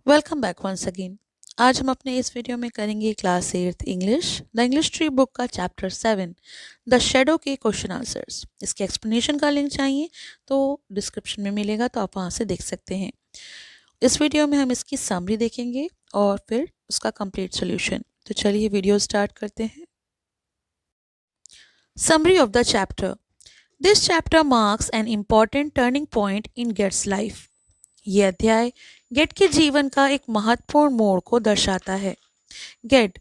Welcome back once again. आज हम अपने इस वीडियो में करेंगे class 8th English the English tree book का चैप्टर 7 द शेडो के क्वेश्चन आंसर्स। इसके एक्सप्लेनेशन का लिंक चाहिए तो डिस्क्रिप्शन में मिलेगा, तो आप वहाँ से देख सकते हैं। इस वीडियो में हम इसकी समरी देखेंगे और फिर उसका कंप्लीट सोल्यूशन। तो चलिए वीडियो स्टार्ट करते हैं। Summary of the chapter. This chapter marks an important turning point in Ged's life. ये अध्याय गेट के जीवन का एक महत्वपूर्ण मोड़ को दर्शाता है। Get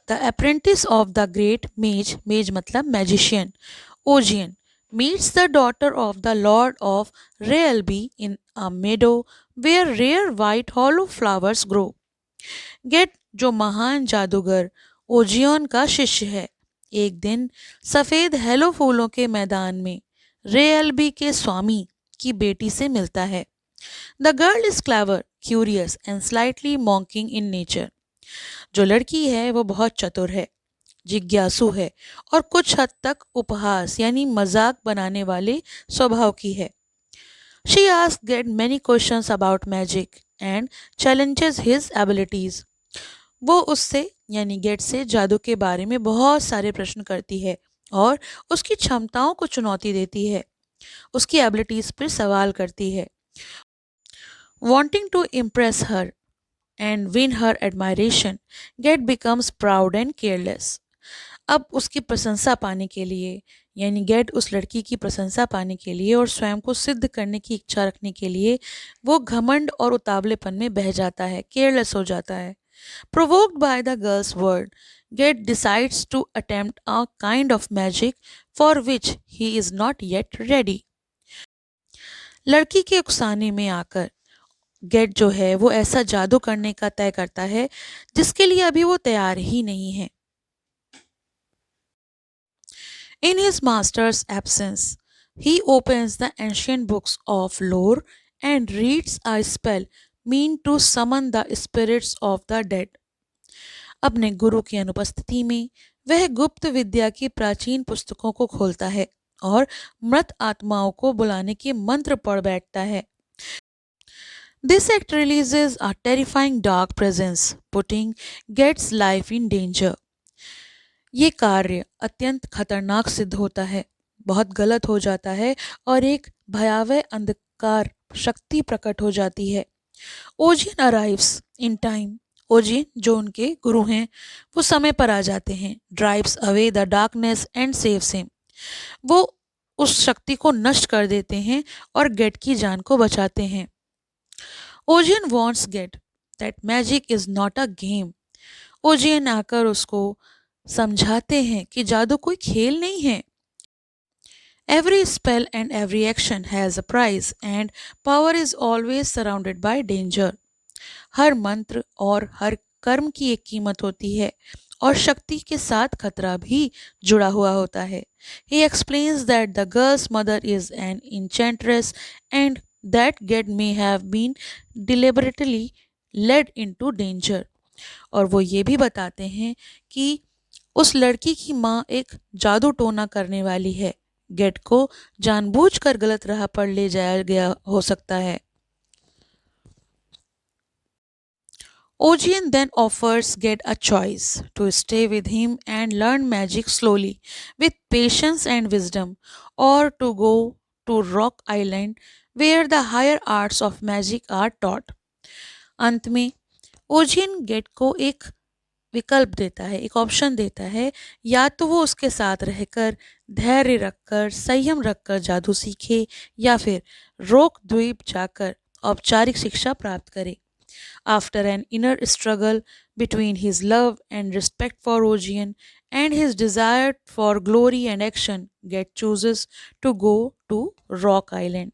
the apprentice of the great मेज, मेज मतलब magician, ओजियन meets the daughter of the Lord of Realby in a meadow where rare white hollow flowers grow. Ged जो महान जादूगर ओजियन का शिष्य है, एक दिन सफेद हेलो फूलों के मैदान में रेयलबी के स्वामी की बेटी से मिलता है। The girl is clever, curious and slightly मॉकिंग in nature. जो लड़की है वो बहुत चतुर है, जिज्ञासु है और कुछ हद तक उपहास यानी मजाक बनाने वाले स्वभाव की है। She asks gate many questions about magic and challenges his abilities. वो उससे यानी गेट से जादू के बारे में बहुत सारे प्रश्न करती है और उसकी क्षमताओं को चुनौती देती है, उसकी एबिलिटीज पर सवाल करती है। Wanting to impress her and win her admiration, Get becomes proud and careless. अब उसकी प्रशंसा पाने के लिए यानी गेट उस लड़की की प्रशंसा पाने के लिए और स्वयं को सिद्ध करने की इच्छा रखने के लिए वो घमंड और उतावलेपन में बह जाता है, केयरलेस हो जाता है। Provoked by the girl's word, Get decides to attempt a kind of magic for which he is not yet ready. लड़की के उकसाने में आकर गेट जो है वो ऐसा जादू करने का तय करता है जिसके लिए अभी वो तैयार ही नहीं है। In his master's absence, he opens the ancient books of lore and reads a spell meant to summon the spirits of the dead. अपने गुरु की अनुपस्थिति में वह गुप्त विद्या की प्राचीन पुस्तकों को खोलता है और मृत आत्माओं को बुलाने के मंत्र पढ़ बैठता है। This act releases a terrifying dark presence, putting Get's life in danger. ये कार्य अत्यंत खतरनाक सिद्ध होता है, बहुत गलत हो जाता है और एक भयावह अंधकार शक्ति प्रकट हो जाती है। ओजियन अराइव्स इन टाइम। ओजियन जो उनके गुरु हैं वो समय पर आ जाते हैं। Drives away the darkness and saves him. वो उस शक्ति को नष्ट कर देते हैं और गेट की जान को बचाते हैं। Ogion wants Ged that magic is not a game. Ogion आकर उसको समझाते हैं कि जादू कोई खेल नहीं है। Every spell and every action has a price and power is always surrounded by danger. हर मंत्र और हर कर्म की एक कीमत होती है और शक्ति के साथ खतरा भी जुड़ा हुआ होता है। He explains that the girl's mother is an enchantress and that Ged may have been deliberately led into danger. और वो ये भी बताते हैं कि उस लड़की की माँ एक जादू टोना करने वाली है। गेट को जानबूझकर गलत राह पर ले जाया गया हो सकता है। Ojian then offers Ged a choice to stay with him and learn magic slowly, with patience and wisdom, or to go to Rock Island where the higher arts of magic are taught. अंत में ओजियन gate को एक विकल्प देता है, एक option देता है, या तो वो उसके साथ रहकर धैर्य रखकर संयम रखकर जादू सीखे या फिर रोक द्वीप जाकर औपचारिक शिक्षा प्राप्त करे। After an inner struggle between his love and respect for Ojian and his desire for glory and action, Get chooses to go to Rock Island.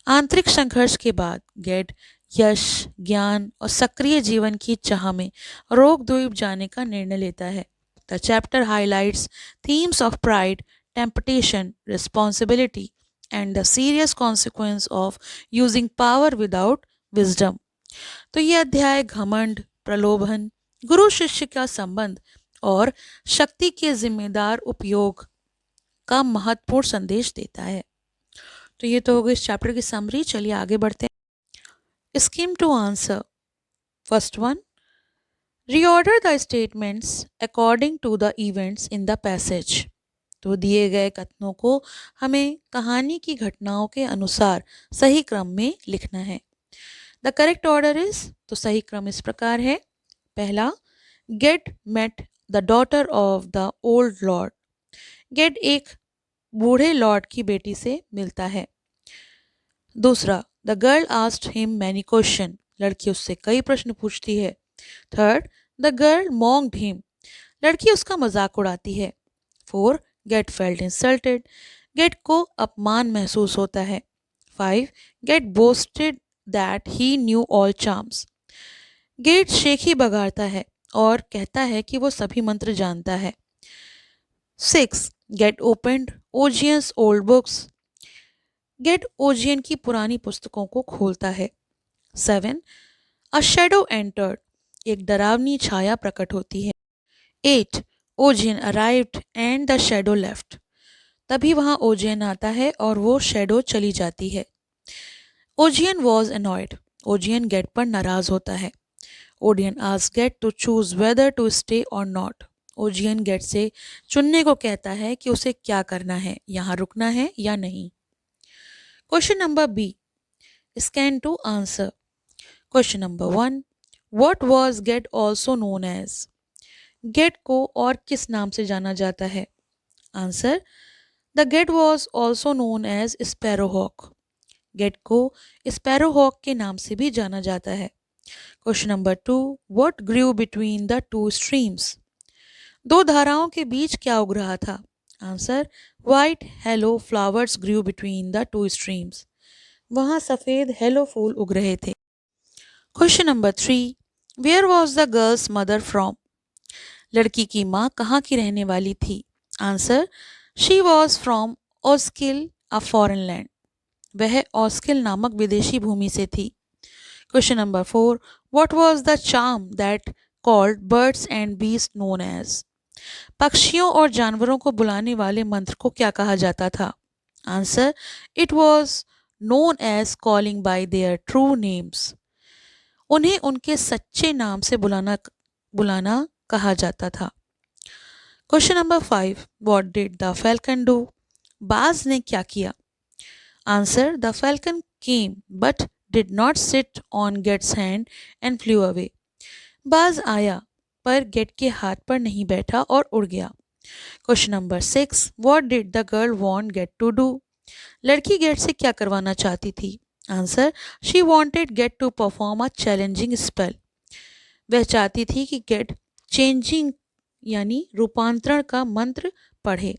आंतरिक संघर्ष के बाद गेट यश, ज्ञान और सक्रिय जीवन की चाह में रोक द्वीप जाने का निर्णय लेता है। The chapter highlights themes of pride, temptation, responsibility and the serious consequence of using power without wisdom. तो ये अध्याय घमंड, प्रलोभन, गुरु शिष्य का संबंध और शक्ति के जिम्मेदार उपयोग का महत्वपूर्ण संदेश देता है। तो ये तो हो गई इस चैप्टर की समरी। चलिए आगे बढ़ते हैं। Scheme to answer. First one, reorder the statements according to the events in the passage. तो दिए गए कथनों को हमें कहानी की घटनाओं के अनुसार सही क्रम में लिखना है। द करेक्ट ऑर्डर इज, तो सही क्रम इस प्रकार है। पहला, Ged met the daughter of the old lord. Ged एक बूढ़े लॉर्ड की बेटी से मिलता है। दूसरा, the girl asked him many question. लड़की उससे कई प्रश्न पूछती है। Third, the girl mocked him. लड़की उसका मजाक उड़ाती है। Four, Ged felt insulted. Ged को अपमान महसूस होता है। Five, Ged boasted that he knew all charms. Ged शेखी बगाड़ता है और कहता है कि वो सभी मंत्र जानता है। Six, Ged opened Ogion's old books. Ged Ogion की पुरानी पुस्तकों को खोलता है। Seven, a shadow entered. एक डरावनी छाया प्रकट होती है। Eight, Ogion arrived and the shadow left. तभी वहां ओजियन आता है और वो शेडो चली जाती है। Ogion was annoyed. Ogion Ged पर नाराज होता है। Ogion asked Ged to choose whether to stay or not. Ogion Ged से चुनने को कहता है कि उसे क्या करना है, यहाँ रुकना है या नहीं। Question number B, scan to answer. Question number one, what was Ged also known as. Ged को और किस नाम से जाना जाता है? Answer, the Ged was also known as sparrowhawk. Ged को स्पैरोहॉक के नाम से भी जाना जाता है। Question number two, what grew between the two streams. दो धाराओं के बीच क्या उग रहा था? Answer, white hello flowers grew between the two streams. वहां सफेद हेलो फूल उग रहे थे। Question number three, where was the girl's mother from. लड़की की माँ कहाँ की रहने वाली थी? Answer, she was from Osskil a foreign land. वह ऑस्किल नामक विदेशी भूमि से थी। Question number four, what was the charm that called birds and beast known as. पक्षियों और जानवरों को बुलाने वाले मंत्र को क्या कहा जाता था? Answer, it was known as calling by their true names. उन्हें उनके सच्चे नाम से बुलाना कहा जाता था। Question number five, what did the falcon do. बाज ने क्या किया? Answer, the falcon came but did not sit on Ged's hand and flew away. बाज आया पर गेट के हाथ पर नहीं बैठा और उड़ गया। Question number six, what did the girl want Ged to do. लड़की गेट से क्या करवाना चाहती थी? Answer, she wanted Ged to perform a challenging spell. वह चाहती थी कि गेट चेंजिंग यानी रूपांतरण का मंत्र पढ़े।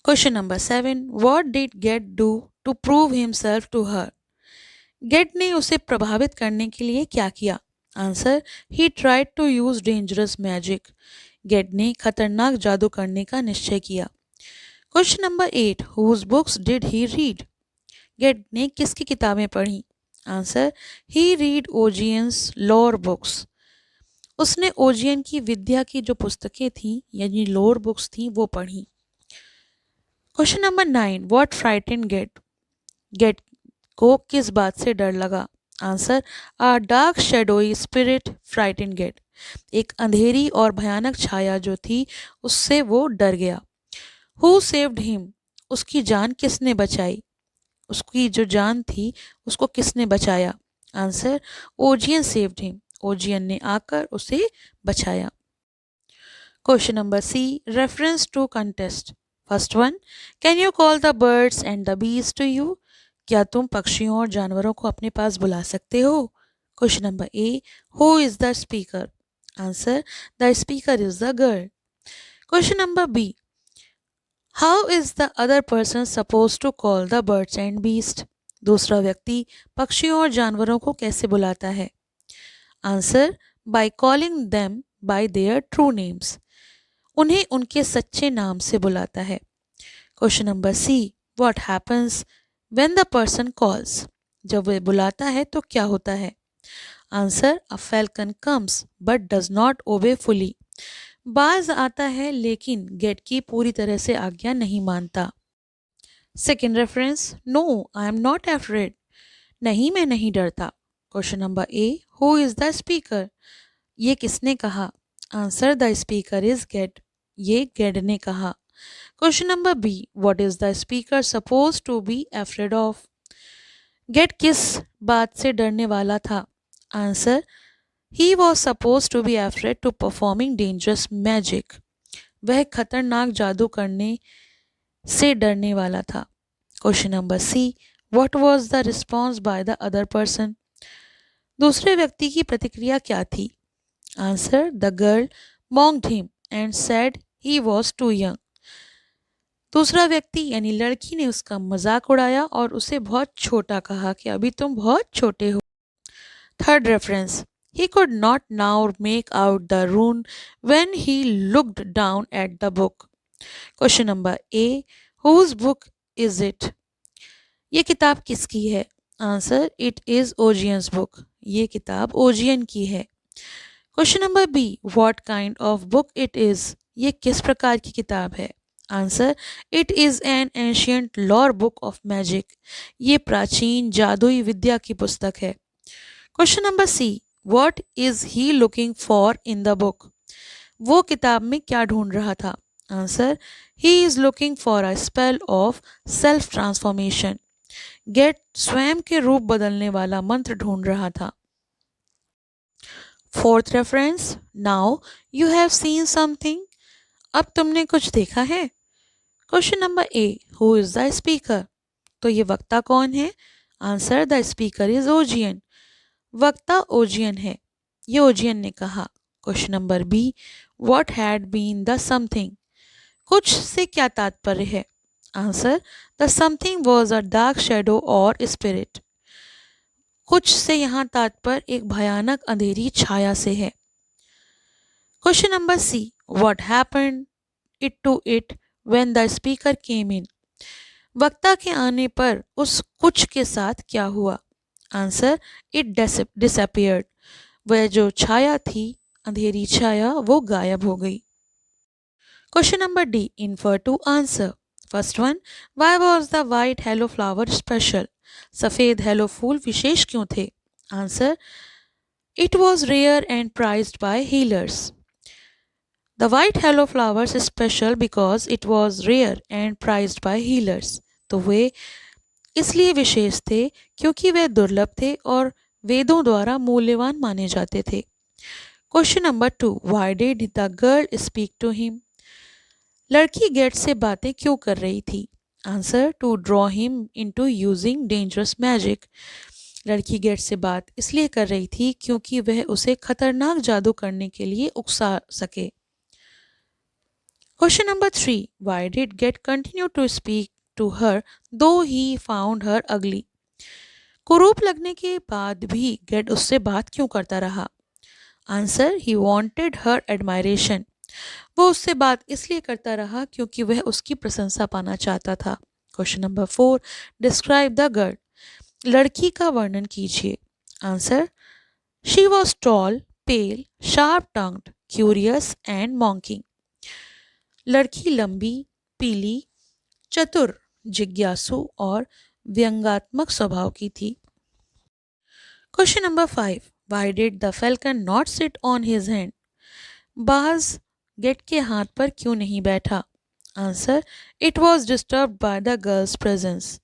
Question number seven, what did Ged do to prove himself to her. Ged ने उसे प्रभावित करने के लिए क्या किया? Answer, he tried to use dangerous magic. Ged ने खतरनाक जादू करने का निश्चय किया। Question number eight, whose books did he read. Ged ने किसकी किताबें पढ़ी? आंसर, ही रीड ओजियंस लोर बुक्स। उसने ओजियन की विद्या की जो पुस्तकें थीं यानी लोर बुक्स थीं वो पढ़ी। Question number nine, what frighten Ged. Ged को किस बात से डर लगा? Answer, a dark shadowy spirit frighten Ged. एक अंधेरी और भयानक छाया जो थी उससे वो डर गया। Who saved him. उसकी जान किसने बचाई? उसकी जो जान थी उसको किसने बचाया? Answer, Ogion saved him. Ogion ने आकर उसे बचाया। Question number C, reference to context. First one, can you call the birds and the beasts to you. क्या तुम पक्षियों और जानवरों को अपने पास बुला सकते हो? Question number A, who is the speaker. Answer, the speaker is the girl. Question number B, how is the other person suppose to call the birds and beast. दूसरा व्यक्ति पक्षियों और जानवरों को कैसे बुलाता है? Answer, by calling them by their true names. उन्हें उनके सच्चे नाम से बुलाता है। Question number C, what happens when the person calls. जब वह बुलाता है तो क्या होता है? Answer, a falcon comes but does not obey fully. बाज आता है लेकिन गेट की पूरी तरह से आज्ञा नहीं मानता। Second reference, no I am not afraid. नहीं, मैं नहीं डरता। Question number A, who is the speaker? ये किसने कहा? Answer, the speaker is Ged. ये गेड ने कहा। Question number B, what is the speaker suppose to be afraid of? Ged किस बात से डरने वाला था? Answer, he was suppose to be afraid to performing dangerous magic. वह खतरनाक जादू करने से डरने वाला था। Question number C, what was the response by the other person? दूसरे व्यक्ति की प्रतिक्रिया क्या थी? Answer, the girl mocked him and said he was too young. दूसरा व्यक्ति यानी लड़की ने उसका मजाक उड़ाया और उसे बहुत छोटा कहा कि अभी तुम बहुत छोटे हो। Third reference, he could not now make out the rune when he looked down at the book. Question number A, whose book is it? ये किताब किसकी है? Answer, it is Ogion's book. ये किताब ओजियन की है। Question number B, what kind of book it is? ये किस प्रकार की किताब है? Answer, it is an ancient lore book of magic. ये प्राचीन जादुई विद्या की पुस्तक है। Question number C, what is he looking for in the book? वो किताब में क्या ढूंढ रहा था? Answer, he is looking for a spell of self transformation. Ged स्वयं के रूप बदलने वाला मंत्र ढूंढ रहा था। Fourth reference, now you have seen something. अब तुमने कुछ देखा है। Question number A, who is the speaker? तो ये वक्ता कौन है? Answer, the speaker is Ogion. वक्ता ओजियन है। ये ओजियन ने कहा। Question number B, what had been the something? कुछ से क्या तात्पर्य है? Answer, the something was a dark shadow और स्पिरिट। कुछ से यहाँ तात्पर्य एक भयानक अंधेरी छाया से है। Question number C, what happened it to it when the speaker came in? वक्ता के आने पर उस कुछ के साथ क्या हुआ? Answer, it disappeared. वह जो छाया थी, अंधेरी छाया, वो गायब हो गई। Question number D, infer to answer. First one, why was the white hollow flower special? सफेद हेलो फूल विशेष क्यों थे? Answer, it was rare and prized by healers. The white hello flowers special because it was rare and prized by healers. तो वे इसलिए विशेष थे क्योंकि वे दुर्लभ थे और वेदों द्वारा मूल्यवान माने जाते थे। Question number two, why did the girl speak to him? लड़की गेट से बातें क्यों कर रही थी? Answer, to draw him into using dangerous magic. लड़की गेट से बात इसलिए कर रही थी क्योंकि वह उसे खतरनाक जादू करने के लिए उकसा सके। Question number three, why did Ged continue to speak to her though he found her अगली? कुरूप लगने के बाद भी गेट उससे बात क्यों करता रहा? Answer, he wanted her admiration. वो उससे बात इसलिए करता रहा क्योंकि वह उसकी प्रशंसा पाना चाहता था। Question number four, describe the girl. लड़की का वर्णन कीजिए। Answer, she was tall, pale, sharp tongued, curious and mocking. लड़की लंबी, पीली, चतुर, जिज्ञासु और व्यंग्यात्मक स्वभाव की थी। Question number five, why did the falcon not sit on his hand? बाज गेट के हाथ पर क्यों नहीं बैठा? Answer, it was disturb by the girls presence.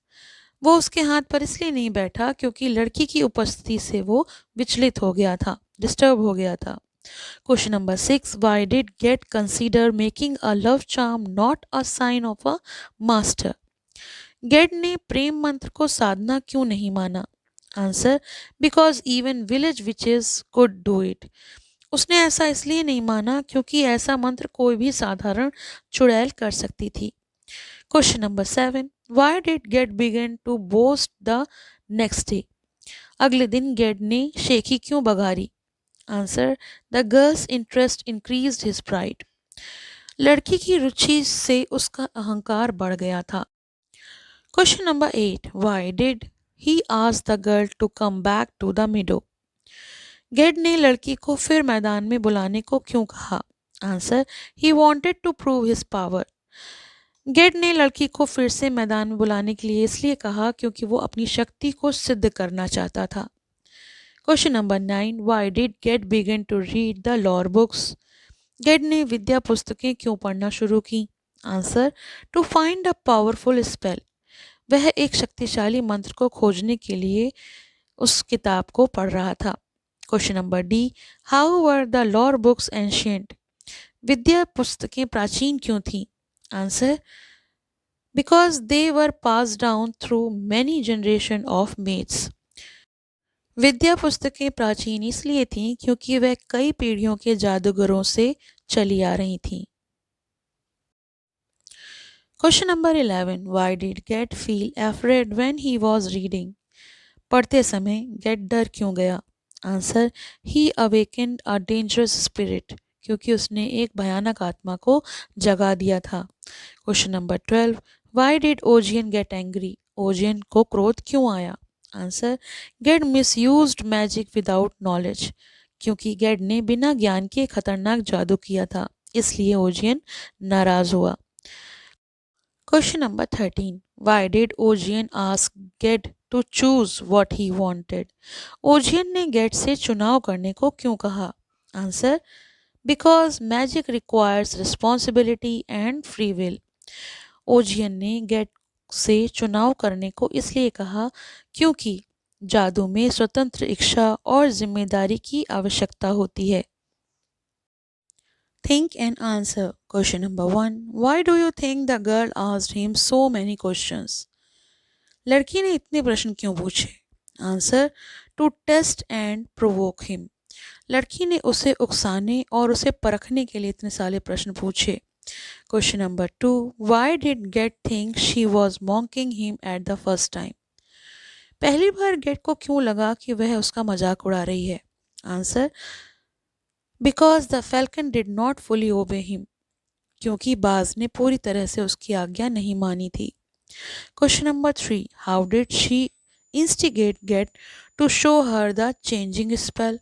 वो उसके हाथ पर इसलिए नहीं बैठा क्योंकि लड़की की उपस्थिति से वो विचलित हो गया था, डिस्टर्ब हो गया था। Question number six, why did Ged consider making a love charm not a sign of a master? Ged ने प्रेम मंत्र को साधना क्यों नहीं माना? Answer, because even village witches could do it. उसने ऐसा इसलिए नहीं माना क्योंकि ऐसा मंत्र कोई भी साधारण चुड़ैल कर सकती थी। Question number seven, why did Ged begin to boast the next day? अगले दिन गेट ने शेखी क्यों बघारी? Answer, the girl's interest increased his pride. लड़की की रुचि से उसका अहंकार बढ़ गया था। Question number eight, why did he ask the girl to come back to the meadow? Ged ने लड़की को फिर मैदान में बुलाने को क्यों कहा? Answer, he wanted to prove his power. Ged ने लड़की को फिर से मैदान में बुलाने के लिए इसलिए कहा क्योंकि वो अपनी शक्ति को सिद्ध करना चाहता था। Question number 9, why did Ged begin to read the lore books? Ged ने विद्या पुस्तकें क्यों पढ़ना शुरू की? Answer, to find a powerful spell. वह एक शक्तिशाली मंत्र को खोजने के लिए उस किताब को पढ़ रहा था। Question number D, how were the lore books ancient? विद्या पुस्तकें प्राचीन क्यों थीं? Answer, because they were pass down through many generation of mages. विद्या पुस्तकें प्राचीन इसलिए थीं क्योंकि वह कई पीढ़ियों के जादूगरों से चली आ रही थीं। Question number 11, why did Ged feel afraid when he was reading? पढ़ते समय गेट डर क्यों गया? Answer, he awakened a dangerous spirit, क्योंकि उसने एक भयानक आत्मा को जगा दिया था। Question number 12, why did Ogion get angry? Ogion को क्रोध क्यों आया? Answer, Ged misused magic without knowledge, क्योंकि गेट ने बिना ज्ञान के खतरनाक जादू किया था, इसलिए ओजियन नाराज हुआ। Question number 13, why did Ogion ask Ged to choose what he wanted? Ogion ने गेट से चुनाव करने को क्यों कहा? Answer, because magic requires responsibility and free will. Ogion ने गेट से चुनाव करने को इसलिए कहा क्योंकि जादू में स्वतंत्र इच्छा और जिम्मेदारी की आवश्यकता होती है। Think and answer. Question number 1. Why do you think the girl asked him so many questions? लड़की ने इतने प्रश्न क्यों पूछे? Answer, to test and provoke him. लड़की ने उसे उकसाने और उसे परखने के लिए इतने सारे प्रश्न पूछे। Question number 2, Y did gate think she was मॉकिंग him at the first time? पहली बार गेट को क्यों लगा कि वह उसका मजाक उड़ा रही है? Answer, because the falcon did not fully obey him, क्योंकि बाज ने पूरी तरह से उसकी आज्ञा नहीं मानी थी। Question number 3, how did she instigate Ged to show her the changing spell?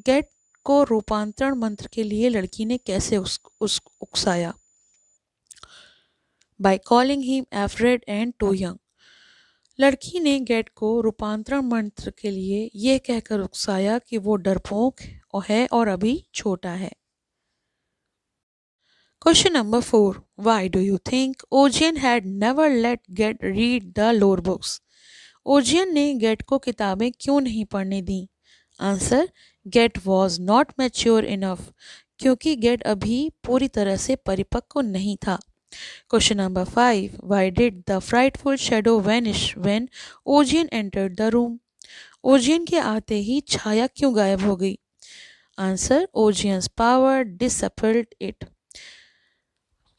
Ged को रूपांतरण मंत्र के लिए लड़की ने कैसे उकसाया? By calling him afraid and too young. लड़की ने गेट को रूपांतरण मंत्र के लिए यह कहकर उकसाया कि वो डरपोक है और अभी छोटा है। Question number 4. Why do you think Ojian had never let Get read the lore books? ओजियन ने गेट को किताबें क्यों नहीं पढ़ने दी? Answer, Ged was not mature enough, क्योंकि गेट अभी पूरी तरह से परिपक्व नहीं था। Question number 5. Why did the frightful shadow vanish when Ogion entered the room? Ogion के आते ही छाया क्यों गायब हो गई? Answer, Ogion's power dispelled it,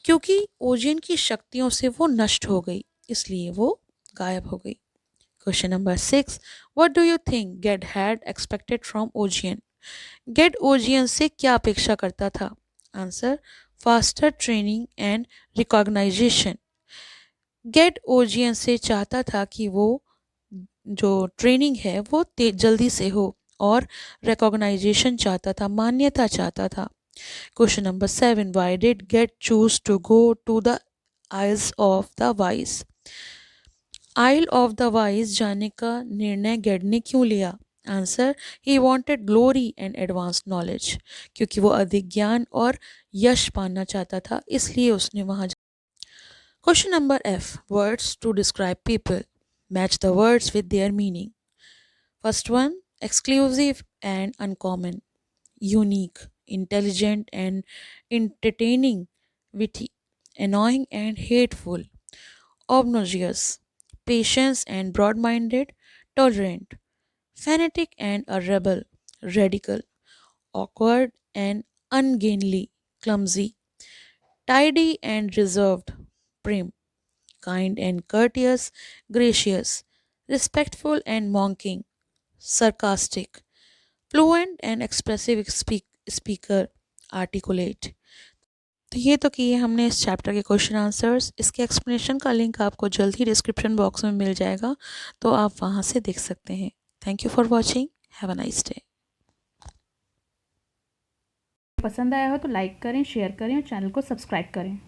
क्योंकि ओजियन की शक्तियों से वो नष्ट हो गई, इसलिए वो गायब हो गई। Question number 6, what do you think Ged had expected from Ogion? Ged Ogion से क्या अपेक्षा करता था? Answer, faster training and recognition. Ged Ogion से चाहता था कि वो जो ट्रेनिंग है वो जल्दी से हो, और रिकॉग्नाइजेशन चाहता था, मान्यता चाहता था। Question number 7. Why did Get choose to go to the Isles of the Wise? Isle of the Wise जाने का निर्णय गेट ने क्यों लिया? Answer, he wanted glory and advance knowledge, क्योंकि वो अधिक ज्ञान और यश पाना चाहता था, इसलिए उसने वहां। Question number F. Words to describe people. Match the words with their meaning. First one, exclusive and uncommon. Unique, intelligent and entertaining, witty, annoying and hateful, obnoxious, patient and broad minded, tolerant, fanatic and a rebel, radical, awkward and ungainly, clumsy, tidy and reserved, prim, kind and courteous, gracious, respectful and mocking, sarcastic, fluent and expressive speaker, articulate. तो ये तो किए हमने इस chapter के question answers. इसके explanation का link आपको जल्द ही डिस्क्रिप्शन बॉक्स में मिल जाएगा, तो आप वहाँ से देख सकते हैं। Thank you for watching, have a nice day. पसंद आया हो तो लाइक करें, शेयर करें और चैनल को सब्सक्राइब करें।